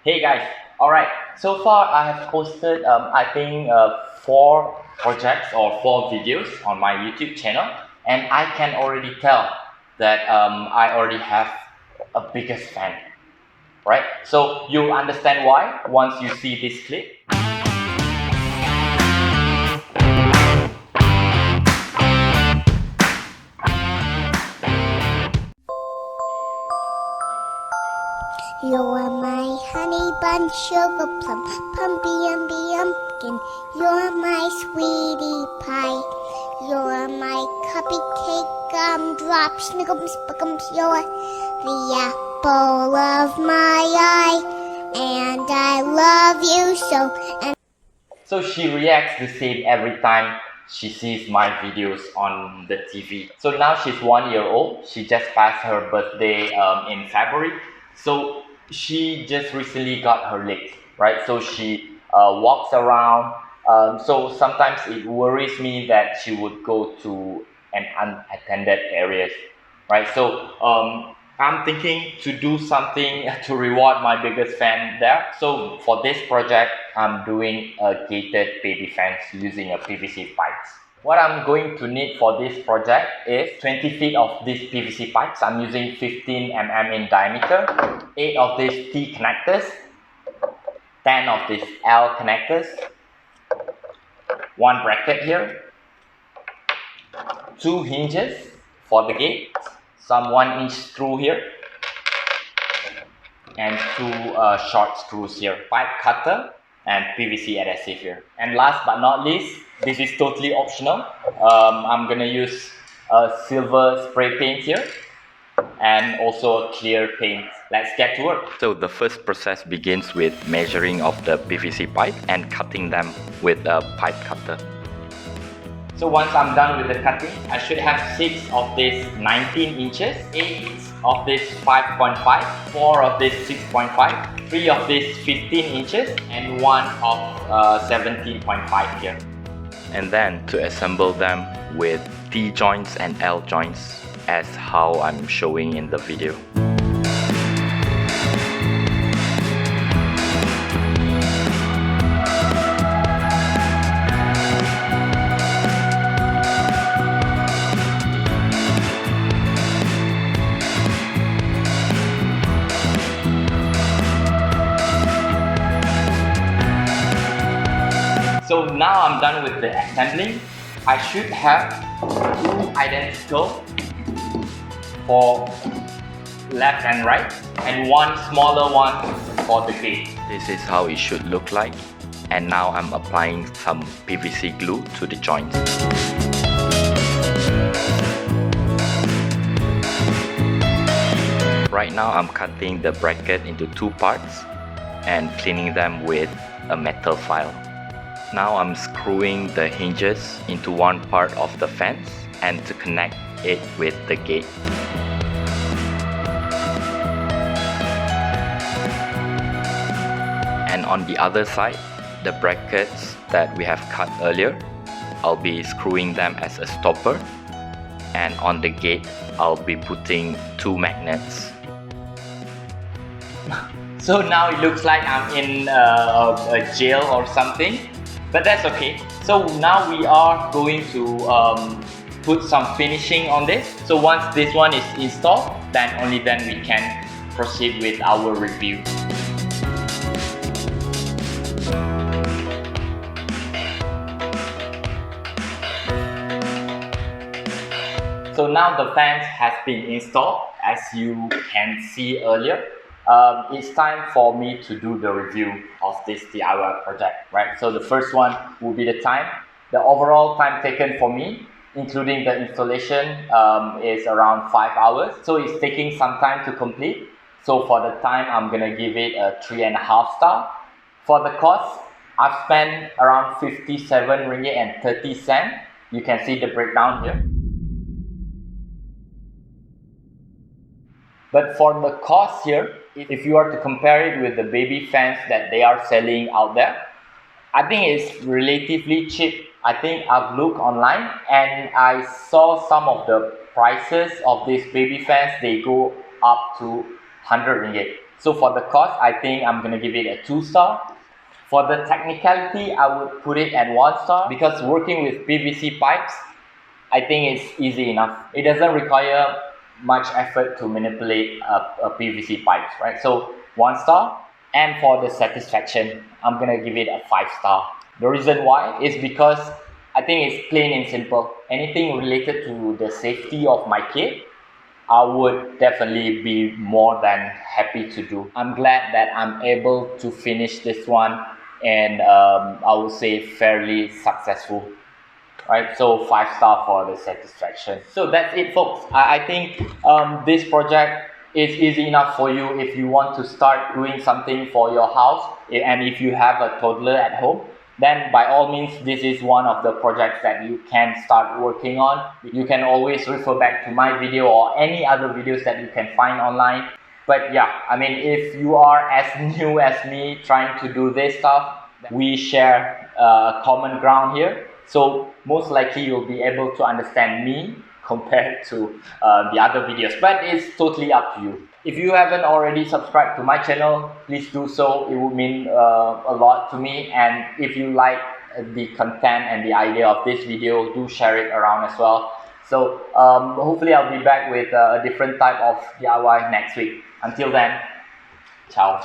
Hey guys, alright, so far I have posted I think 4 projects or 4 videos on my YouTube channel, and I can already tell that I already have a biggest fan, right? So you'll understand why once you see this clip. You're my honey bun, sugar plum, pumpy umby umpkin. You're my sweetie pie. You're my cupcake gumdrop, snickums, spickums. You're the apple of my eye, and I love you so. So she reacts the same every time she sees my videos on the TV. So now she's 1 year old. She just passed her birthday in February. So she just recently got her legs, right? So she walks around. So sometimes it worries me that she would go to an unattended areas, right? So I'm thinking to do something to reward my biggest fan there. So for this project, I'm doing a gated baby fence using a PVC pipes. What I'm going to need for this project is 20 feet of these PVC pipes. I'm using 15 mm in diameter, 8 of these T connectors, 10 of these L connectors, 1 bracket here, 2 hinges for the gate, some 1-inch screw here, and 2 short screws here, pipe cutter, and PVC adhesive here. And last but not least, this is totally optional. I'm gonna use a silver spray paint here and also a clear paint. Let's get to work. So the first process begins with measuring of the PVC pipe and cutting them with a pipe cutter. So once I'm done with the cutting, I should have 6 of this 19 inches, 8 of this 5.5, 4 of this 6.5, 3 of this 15 inches, and 1 of 17.5 here. And then to assemble them with T joints and L joints as how I'm showing in the video. So now I'm done with the assembling. I should have 2 identical for left and right, and 1 smaller one for the gate. This is how it should look like. And now I'm applying some PVC glue to the joints. Right now I'm cutting the bracket into 2 parts and cleaning them with a metal file. Now I'm screwing the hinges into 1 part of the fence and to connect it with the gate. And on the other side, the brackets that we have cut earlier, I'll be screwing them as a stopper, and on the gate I'll be putting 2 magnets. So now it looks like I'm in a jail or something, but that's okay. So now we are going to put some finishing on this. So once this one is installed, then only then we can proceed with our review. So now the fence has been installed, as you can see earlier. It's time for me to do the review of this DIY project, right? So the first one will be the time. The overall time taken for me, including the installation, is around 5 hours. So it's taking some time to complete. So for the time, I'm gonna give it a 3.5 star. For the cost, I've spent around 57 ringgit and 30 cents. You can see the breakdown here. But for the cost here, if you are to compare it with the baby fence that they are selling out there, I think it's relatively cheap. I think I've looked online and I saw some of the prices of this baby fence, they go up to 100 ringgit. So for the cost, I think I'm gonna give it a 2-star. For the technicality, I would put it at 1-star, because working with PVC pipes, I think it's easy enough. It doesn't require much effort to manipulate a PVC pipes, right? So 1-star. And for the satisfaction, I'm gonna give it a 5-star. The reason why is because I think it's plain and simple. Anything related to the safety of my kid, I would definitely be more than happy to do. I'm glad that I'm able to finish this one, and I would say fairly successful. Right, so 5-star for the satisfaction. So that's it, folks. I think this project is easy enough for you if you want to start doing something for your house, and if you have a toddler at home, then by all means this is one of the projects that you can start working on. You can always refer back to my video or any other videos that you can find online. But yeah, I mean, if you are as new as me trying to do this stuff, we share common ground here. So most likely you'll be able to understand me compared to the other videos, but it's totally up to you. If you haven't already subscribed to my channel, please do so. It would mean a lot to me. And if you like the content and the idea of this video, do share it around as well. So hopefully I'll be back with a different type of DIY next week. Until then, ciao.